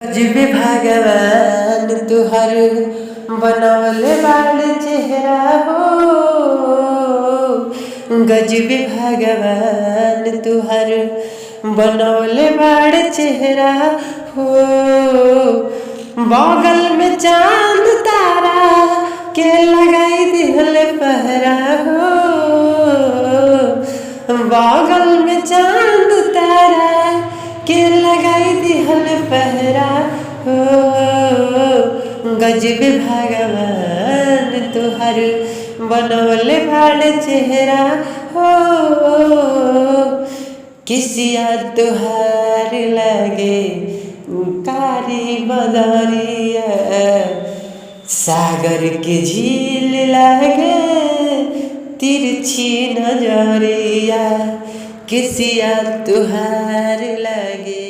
अजबे भगवान तुहर बनवले बाड़ चेहरा हो। गजबे भगवान तुहर बनवले बाड़ चेहरा हो। बगल में चांद तारा के लगाई दिहले पहरा हो। बगल में चांद तारा के लगाई दिहले पहरा हो। गजबे भगवान तुहर बनवले बाड़ चेहरा हो। किसिया तुहार लगे कारी बदरिया, सागर के झील लगे तिरछी नजरिया। किसिया तुहार लगे